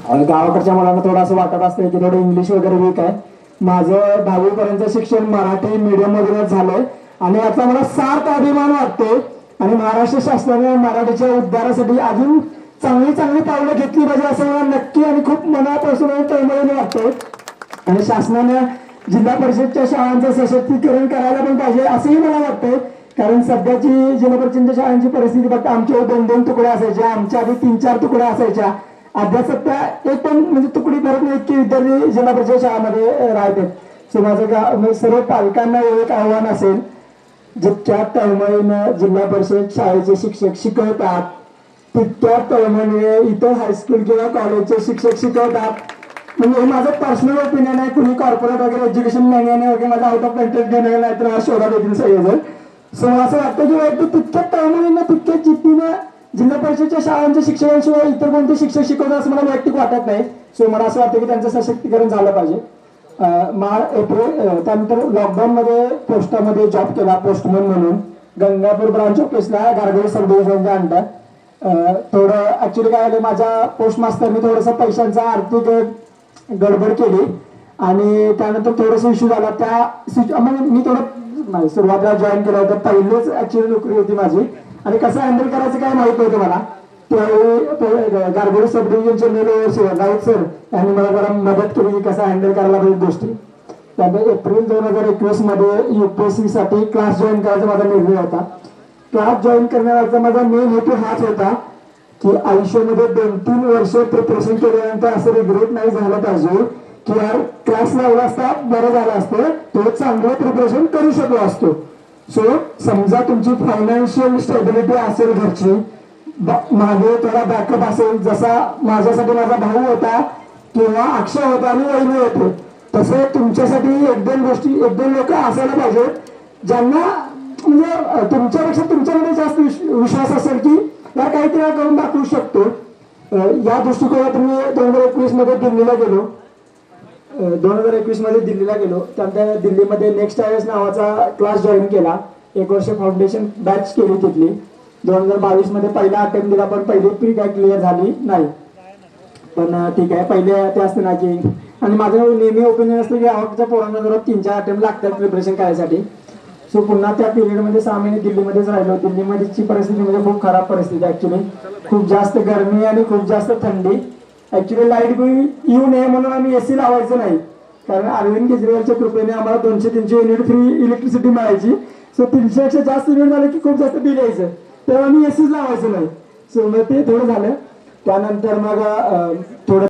गावाकडच्या मुलांना थोडं असं वाटत असतं की थोडं इंग्लिश वगैरे वीक आहे. माझं 10वी पर्यंत शिक्षण मराठी मीडियम मधूनच झालंय आणि याचा मला सार्थ अभिमान वाटतो. आणि महाराष्ट्र शासनाने मराठीच्या उद्धारासाठी अजून चांगली चांगली पावलं घेतली पाहिजे असं मला नक्की आणि खूप मनापासून तळमळीने वाटतं. आणि शासनाने जिल्हा परिषदच्या शाळांचं सशक्तीकरण करायला पण पाहिजे असंही मला वाटतं. कारण सध्याची जिल्हा परिषदेच्या शाळांची परिस्थिती बघता आमच्या 2-2 तुकड्या असायच्या, आमच्या आधी 3-4 तुकड्या असायच्या. अध्यासत्ता एक पण म्हणजे तुकडी भरत नाही इतके विद्यार्थी जिल्हा परिषद शाळामध्ये राहतात. सो माझं सर्व पालकांना एक आव्हान असेल, जितक्या तळमळीनं जिल्हा परिषद शाळेचे शिक्षक शिकवतात तितक्या तळमळीने इतर हायस्कूल किंवा कॉलेजचे शिक्षक शिकवतात. म्हणजे हे माझं पर्सनल ओपिनियन आहे. कुणी कॉर्पोरेट वगैरे एज्युकेशन नाही वगैरे माझा आउट ऑफ कंटेंट घेणं नाही तर मला शोधात येतील सगळेजण. सो असं वाटतं की व्यक्ती तितक्या तळमळीनं तितक्या जिद्दीनं जिल्हा परिषदच्या शाळांच्या शिक्षकांशिवाय इतर कोणते शिक्षक शिकवतात असं मला वैयक्तिक वाटत नाही. सो मला असं वाटतं की त्यांचं सशक्तीकरण झालं पाहिजे. त्यानंतर लॉकडाऊनमध्ये पोस्टामध्ये जॉब केला पोस्टमन म्हणून गंगापूर ब्रांच ऑफिसला गारगोळी सब डिव्हिजनच्या अंडर. थोडं ऍक्च्युली काय झालं, माझ्या पोस्ट मास्तरने थोडंसं पैशांचा आर्थिक गडबड केली आणि त्यानंतर थोडासा इश्यू झाला. मी थोडं सुरुवातीला जॉईन केलं होतं, पहिलेच ऍक्च्युली नोकरी होती माझी आणि कसं हँडल करायचं काय माहित नव्हतं मला. त्यावेळी गारगोळी सब डिव्हिजनचे मेल राऊत सर यांनी मला जरा मदत केली की कसं हँडल करायला पाहिजे गोष्टी. त्यामुळे एप्रिल 2021 मध्ये युपीएससी साठी क्लास जॉईन करायचा माझा निर्णय होता. क्लास जॉईन करण्याचा माझा मेन हेतू हाच होता की आयुष्यामध्ये 2-3 वर्ष प्रिपरेशन केल्यानंतर असं रिग्रेट नाही झालं पाहिजे की यार क्लास लावला असता बरं झालं असतं, तो चांगलं प्रिपरेशन करू शकलो असतो. सो समजा तुमची फायनान्शियल स्टेबिलिटी असेल घरची, मागे थोडा बॅकअप असेल, जसा माझ्यासाठी माझा भाऊ होता किंवा अक्षय होता आणि वहिनी होते, तसं तुमच्यासाठी 1-2 लोक असायला पाहिजेत ज्यांना म्हणजे तुमच्यापेक्षा तुमच्यामध्ये जास्त विश्वास असेल की या काहीतरी करून दाखवू शकतो. या दृष्टिकोनातून मी 2021 मध्ये दिल्लीला गेलो. 2021 मध्ये दिल्लीला गेलो. त्यानंतर दिल्लीमध्ये नेक्स्ट आयएस नावाचा क्लास जॉईन केला. 1 वर्ष फाउंडेशन बॅच केली तिथली. 2022 मध्ये पहिला अटेम्प्ट दिला पण पहिली प्री काय क्लिअर झाली नाही. पण ठीक आहे, पहिले ते असते ना की आणि माझं नेहमी ओपिनियन असतं की आवडच्या पोरांना जरा 3-4 अटेम्प्ट लागतात प्रिपरेशन करायसाठी. सो पुन्हा त्या पिरियडमध्ये 6 महिने दिल्लीमध्येच राहिलो. दिल्लीमध्येची परिस्थिती म्हणजे खूप खराब परिस्थिती ऍक्च्युली. खूप जास्त गरमी आणि खूप जास्त थंडी. ऍक्च्युली लाईट बिल येऊ नये म्हणून आम्ही एसी लावायचं नाही, कारण अरविंद केजरीवालच्या कृपेने आम्हाला 200-300 युनिट फ्री इलेक्ट्रिसिटी मिळायची. सो 300पेक्षा जास्त युनिट झालं की खूप जास्त बिल यायचं, तेव्हा आम्ही एसीच लावायचं नाही. सो मग ते थोडं झालं. त्यानंतर मग थोडं